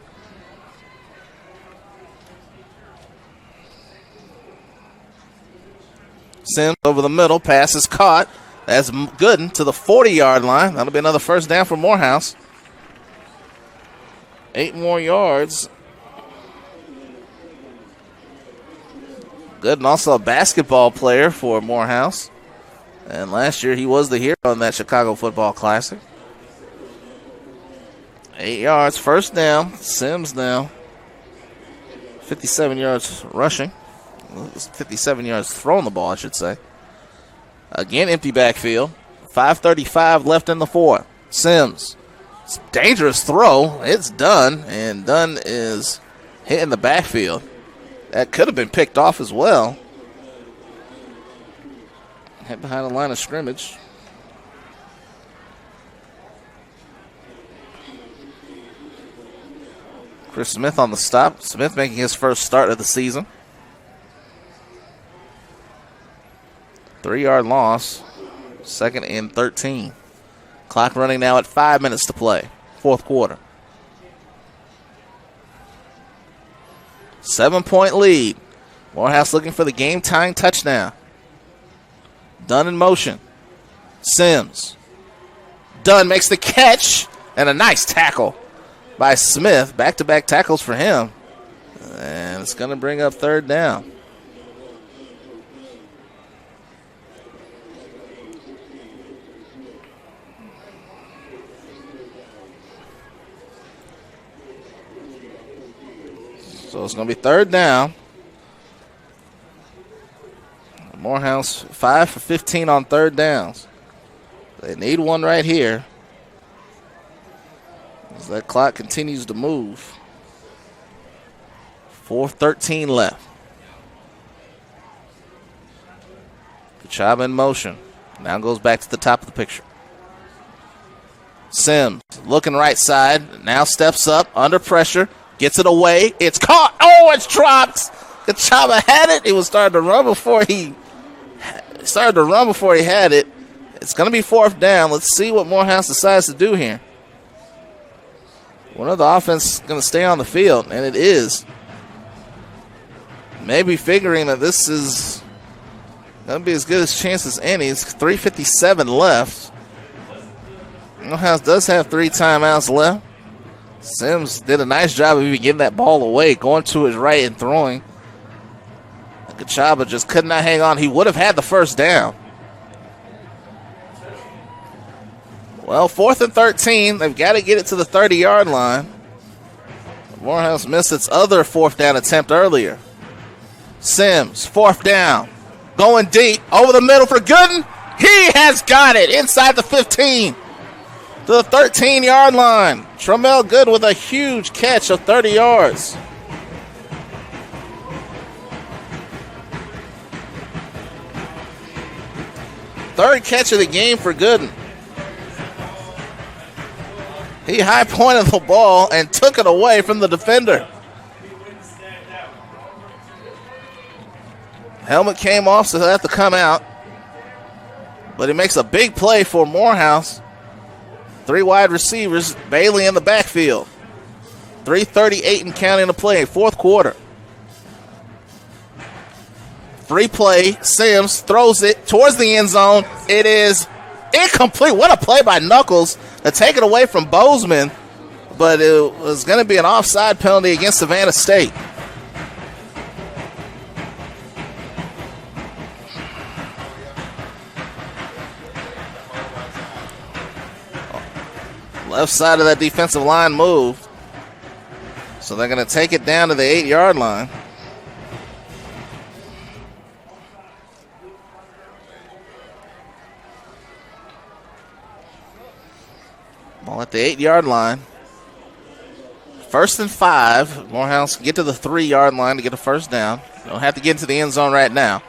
Sims over the middle. Pass is caught. That's Gooden to the 40-yard line. That'll be another 1st down for Morehouse. 8 more yards. Gooden, also a basketball player for Morehouse. And last year he was the hero in that Chicago Football Classic. 8 yards, first down. Sims now. 57 yards rushing. 57 yards throwing the ball, I should say. Again, empty backfield. 5:35 left in the fourth. Sims. It's a dangerous throw. It's Dunn, and Dunn is hitting the backfield. That could have been picked off as well. Hit behind the line of scrimmage. Chris Smith on the stop. Smith making his first start of the season. 3-yard loss. 2nd and 13. Clock running now at 5 minutes to play. 4th quarter. 7-point lead. Morehouse looking for the game-tying touchdown. Dunn in motion. Sims. Dunn makes the catch. And a nice tackle by Smith. Back-to-back tackles for him. And it's going to bring up 3rd down. So it's going to be 3rd down. Morehouse 5 for 15 on 3rd downs. They need one right here as that clock continues to move. 4:13 left. Kachaba in motion. Now goes back to the top of the picture. Sims looking right side. Now steps up under pressure. Gets it away. It's caught. Oh, it's dropped. Kachaba had it. He was starting to run before he had it. It's going to be 4th down. Let's see what Morehouse decides to do here. One of the offense going to stay on the field, and it is. Maybe figuring that this is going to be as good a chance as any. It's 3:57 left. Morehouse does have 3 timeouts left. Sims did a nice job of even getting that ball away, going to his right and throwing. Kachaba just could not hang on. He would have had the 1st down. Well, 4th and 13. They've got to get it to the 30-yard line. Morehouse missed its other 4th down attempt earlier. Sims, 4th down. Going deep, over the middle for Gooden. He has got it inside the 15 to the 13-yard line. Tramel Gooden with a huge catch of 30 yards. Third catch of the game for Gooden. He high-pointed the ball and took it away from the defender. Helmet came off, so he'll have to come out. But he makes a big play for Morehouse. 3 wide receivers, Bailey in the backfield. 3:38 and counting to play, 4th quarter. Free play, Sims throws it towards the end zone. It is incomplete. What a play by Knuckles to take it away from Bozeman. But it was going to be an offside penalty against Savannah State. Left side of that defensive line moved. So they're going to take it down to the 8-yard line. Ball at the 8-yard line. 1st and 5. Morehouse can get to the 3-yard line to get a 1st down. Don't have to get into the end zone right now.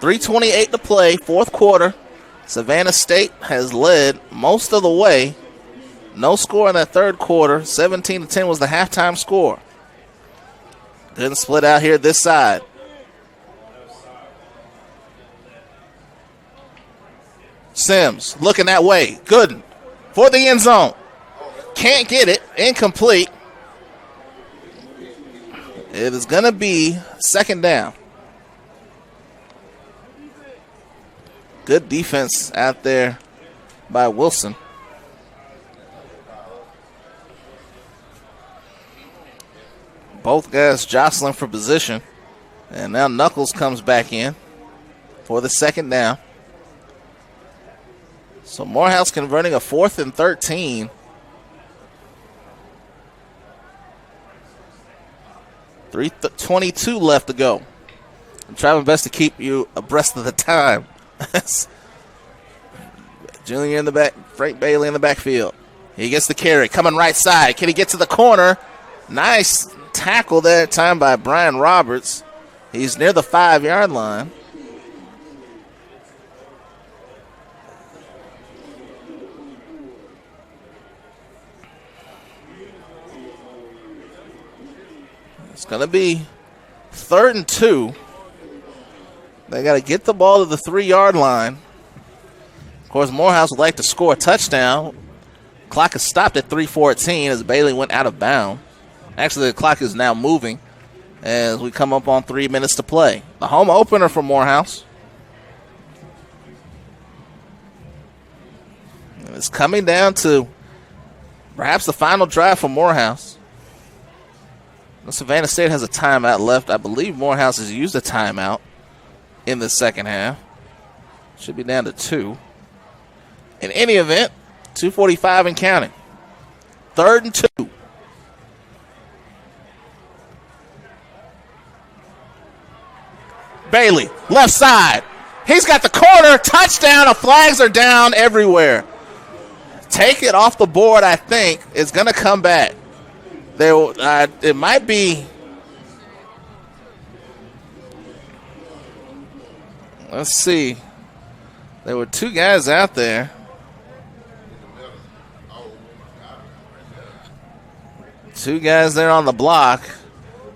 3:28 to play, 4th quarter. Savannah State has led most of the way. No score in that 3rd quarter. 17-10 was the halftime score. Didn't split out here this side. Sims looking that way. Gooden for the end zone. Can't get it. Incomplete. It is going to be 2nd down. Good defense out there by Wilson. Both guys jostling for position. And now Knuckles comes back in for the second down. So Morehouse converting a 4th and 13. .322 left to go. I'm trying my best to keep you abreast of the time. Junior in the back, Frank Bailey in the backfield. He gets the carry, coming right side. Can he get to the corner? Nice tackle that time by Brian Roberts. He's near the 5-yard line. It's going to be 3rd and 2. They got to get the ball to the 3-yard line. Of course, Morehouse would like to score a touchdown. Clock is stopped at 3:14 as Bailey went out of bounds. Actually, the clock is now moving as we come up on 3 minutes to play. The home opener for Morehouse. And it's coming down to perhaps the final drive for Morehouse. Savannah State has a timeout left. I believe Morehouse has used a timeout in the second half. Should be down to 2. In any event, 2:45 and counting. 3rd and 2. Bailey, left side. He's got the corner. Touchdown. The flags are down everywhere. Take it off the board, I think. It's going to come back. It might be. Let's see. There were 2 guys out there. Two guys there on the block.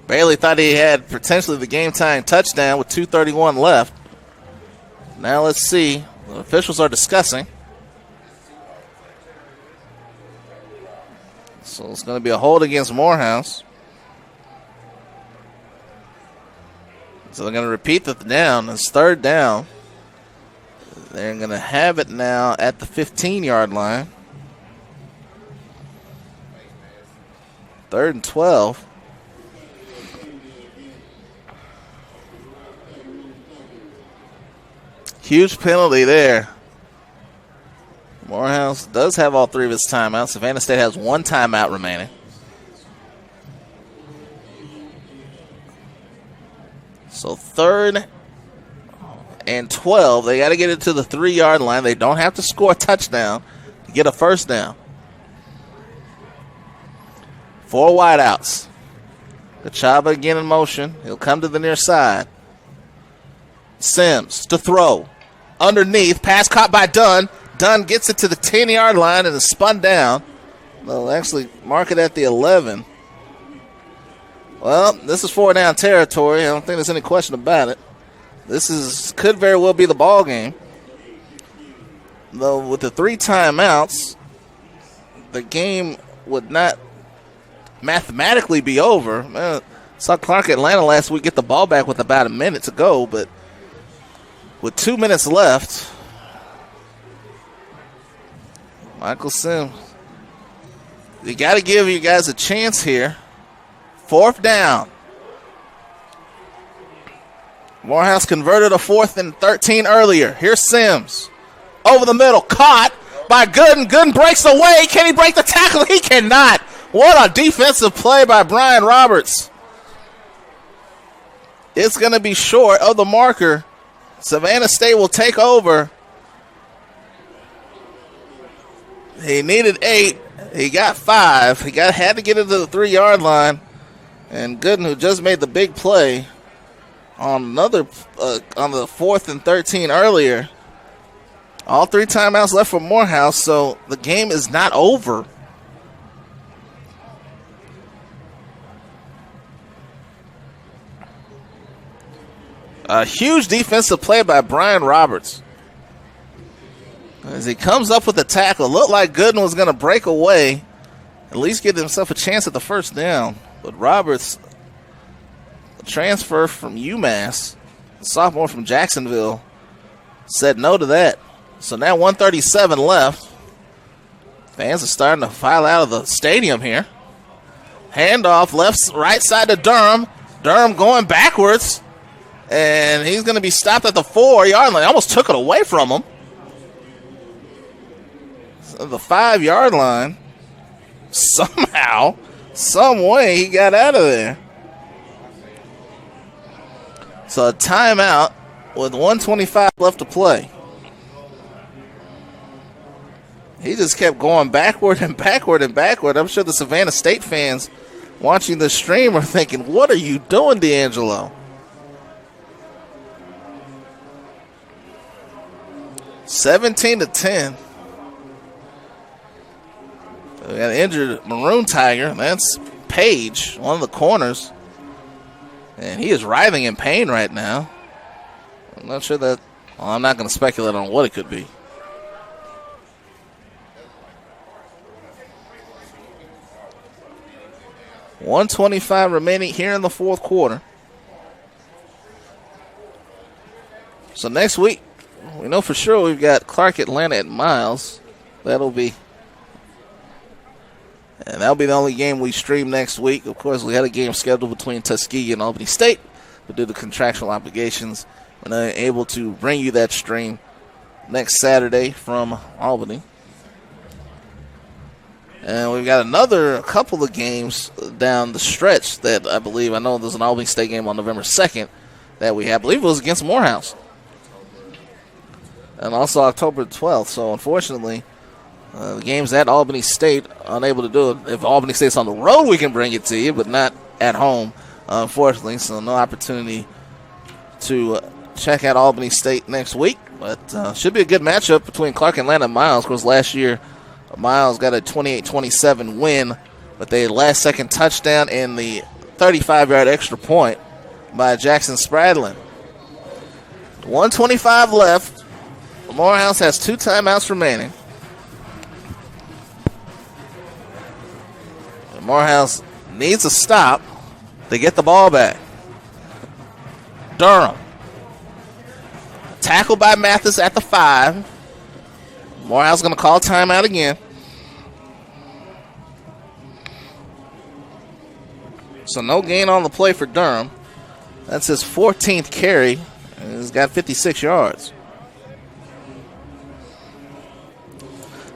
Bailey thought he had potentially the game-tying touchdown with 2:31 left. Now let's see. The officials are discussing. So it's going to be a hold against Morehouse. So they're going to repeat the down. It's 3rd down. They're going to have it now at the 15-yard line. 3rd and 12. Huge penalty there. Morehouse does have all 3 of his timeouts. Savannah State has 1 timeout remaining. So 3rd and 12. They got to get it to the 3-yard line. They don't have to score a touchdown to get a first down. 4 wideouts. Kachaba again in motion. He'll come to the near side. Sims to throw. Underneath. Pass caught by Dunn. Dunn gets it to the 10-yard line and is spun down. They'll actually mark it at the 11. Well, this is 4-down territory. I don't think there's any question about it. This could very well be the ball game. Though with the 3 timeouts, the game would not mathematically be over. Saw Clark Atlanta last week get the ball back with about a minute to go, but with 2 minutes left, Michael Sims, you got to give you guys a chance here. 4th down. Morehouse converted a 4th and 13 earlier. Here's Sims. Over the middle. Caught by Gooden. Gooden breaks away. Can he break the tackle? He cannot. What a defensive play by Brian Roberts. It's going to be short of the marker. Savannah State will take over. He needed 8. He got 5. He had to get it to the 3-yard line. And Gooden, who just made the big play on on the 4th and 13 earlier. All 3 timeouts left for Morehouse, so the game is not over. A huge defensive play by Brian Roberts. As he comes up with the tackle, looked like Gooden was going to break away, at least give himself a chance at the first down. But Roberts, the transfer from UMass, the sophomore from Jacksonville, said no to that. So now 1:37 left. Fans are starting to file out of the stadium here. Handoff right side to Durham. Durham going backwards. And he's going to be stopped at the 4-yard line. Almost took it away from him. So the 5-yard line. Somehow, some way, he got out of there. So a timeout with 1:25 left to play. He just kept going backward and backward and backward. I'm sure the Savannah State fans watching the stream are thinking, what are you doing, D'Angelo? 17-10. We got an injured Maroon Tiger. That's Page, one of the corners. And he is writhing in pain right now. I'm not sure that... Well, I'm not going to speculate on what it could be. $1:25 remaining here in the fourth quarter. So next week, we know for sure we've got Clark Atlanta at Miles. That'll be the only game we stream next week. Of course, we had a game scheduled between Tuskegee and Albany State, but due to contractual obligations, we're not able to bring you that stream next Saturday from Albany. And we've got a couple of games down the stretch that I know there's an Albany State game on November 2nd that we have. I believe it was against Morehouse. And also October 12th. So, unfortunately, the games at Albany State, unable to do it. If Albany State's on the road, we can bring it to you, but not at home, unfortunately. So, no opportunity to check out Albany State next week. But should be a good matchup between Clark Atlanta and Miles. Of course, last year, Miles got a 28-27 win, but they last-second touchdown in the 35-yard extra point by Jackson Spradlin. 1:25 left. Morehouse has 2 timeouts remaining. And Morehouse needs a stop to get the ball back. Durham. Tackled by Mathis at the 5. Morehouse going to call timeout again. So no gain on the play for Durham. That's his 14th carry. And he's got 56 yards.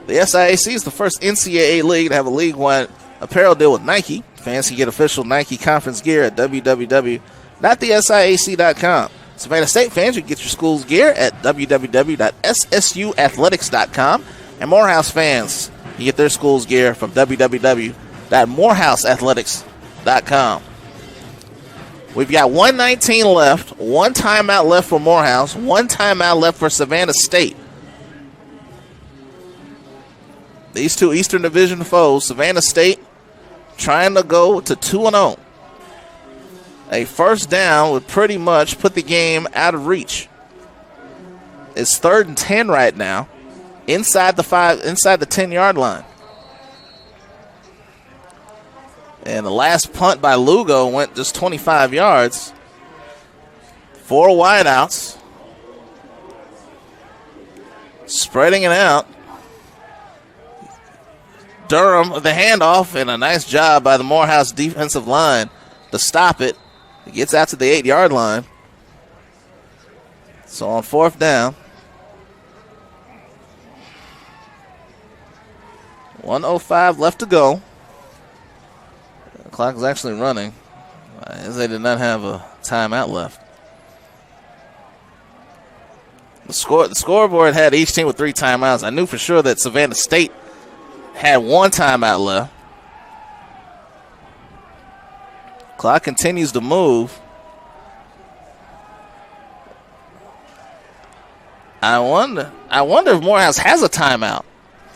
The SIAC is the first NCAA league to have a league-wide apparel deal with Nike. Fans can get official Nike conference gear at www.thesiac.com. Savannah State fans, you can get your school's gear at www.ssuathletics.com. And Morehouse fans, you get their school's gear from www.morehouseathletics.com. We've got 1:19 left, 1 timeout left for Morehouse, 1 timeout left for Savannah State. These two Eastern Division foes, Savannah State trying to go to 2-0. A first down would pretty much put the game out of reach. It's 3rd and 10 right now, inside the 10-yard line. And the last punt by Lugo went just 25 yards. 4 wideouts. Spreading it out. Durham, the handoff, and a nice job by the Morehouse defensive line to stop it. It gets out to the 8-yard line. So on 4th down. 1:05 left to go. The clock is actually running, as they did not have a timeout left. The scoreboard had each team with 3 timeouts. I knew for sure that Savannah State had 1 timeout left. Clock continues to move. I wonder if Morehouse has a timeout.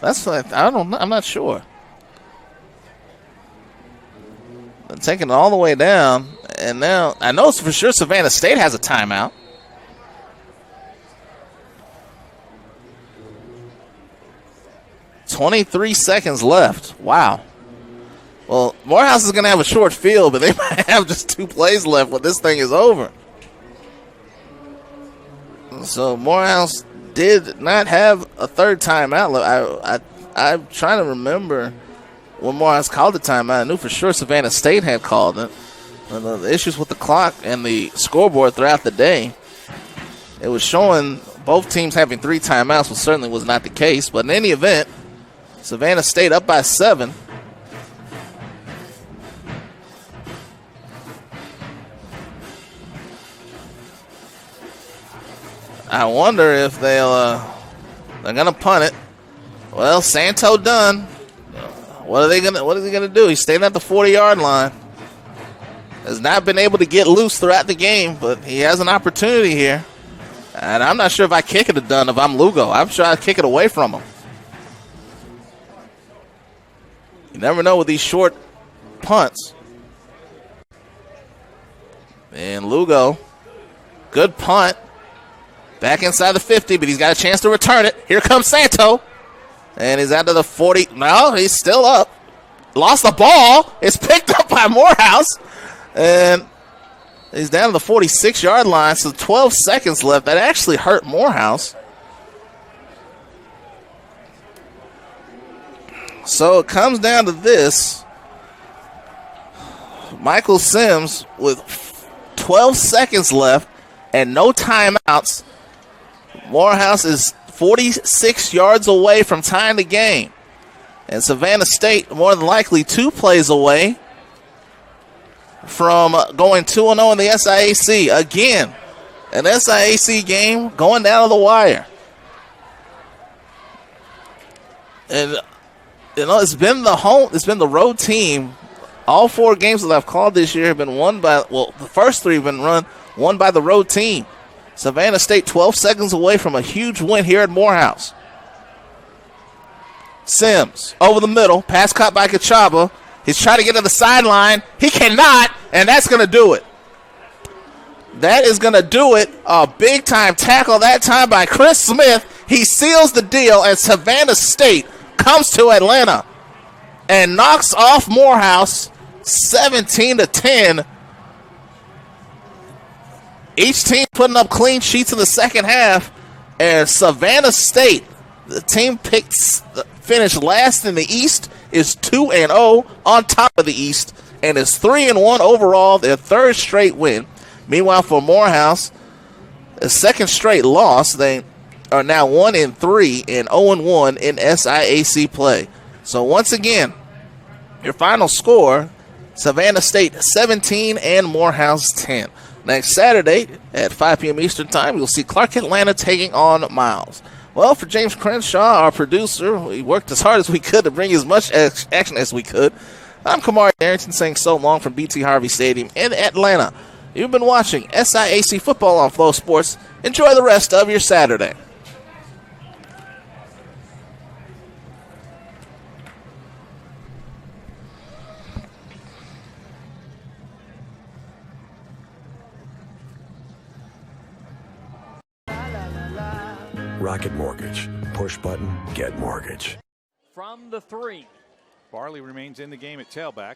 I'm not sure. They're taking it all the way down, and now I know for sure Savannah State has a timeout. .23 seconds left. Wow. Well, Morehouse is going to have a short field, but they might have just 2 plays left when this thing is over. So Morehouse did not have a 3rd timeout. I'm trying to remember when Morehouse called the timeout, I knew for sure Savannah State had called it. And the issues with the clock and the scoreboard throughout the day, it was showing both teams having 3 timeouts, which certainly was not the case. But in any event, Savannah State up by 7. I wonder if they're gonna punt it. Well, Santo done. What is he gonna do? He's staying at the 40-yard line. Has not been able to get loose throughout the game, but he has an opportunity here. And I'm not sure if I kick it done if I'm Lugo. I'm sure I'd kick it away from him. You never know with these short punts. And Lugo, good punt. Back inside the 50, but he's got a chance to return it. Here comes Santo. And he's out to the 40. No, he's still up. Lost the ball. It's picked up by Morehouse. And he's down to the 46-yard line, so 12 seconds left. That actually hurt Morehouse. So it comes down to this. Michael Sims with 12 seconds left and no timeouts. Morehouse is 46 yards away from tying the game. And Savannah State more than likely 2 plays away from going 2-0 in the SIAC. Again, an SIAC game going down to the wire. And, it's been the road team. All 4 games that I've called this year have been won by, the first 3 have been won by the road team. Savannah State 12 seconds away from a huge win here at Morehouse. Sims over the middle, pass caught by Kachaba. He's trying to get to the sideline. He cannot, and that's going to do it. That is going to do it. A big-time tackle that time by Chris Smith. He seals the deal, and Savannah State comes to Atlanta and knocks off Morehouse 17-10. Each team putting up clean sheets in the second half, and Savannah State, the team finished last in the East, is 2-0 on top of the East, and is 3-1 overall, their 3rd straight win. Meanwhile, for Morehouse, a 2nd straight loss. They are now 1-3 and 0-1 in SIAC play. So once again, your final score: Savannah State 17 and Morehouse 10. Next Saturday at 5 p.m. Eastern Time, you'll see Clark Atlanta taking on Miles. Well, for James Crenshaw, our producer, we worked as hard as we could to bring as much action as we could. I'm Kamari Darrington saying so long from BT Harvey Stadium in Atlanta. You've been watching SIAC Football on Flow Sports. Enjoy the rest of your Saturday. Rocket Mortgage. Push button, get mortgage. From the 3. Barley remains in the game at tailback.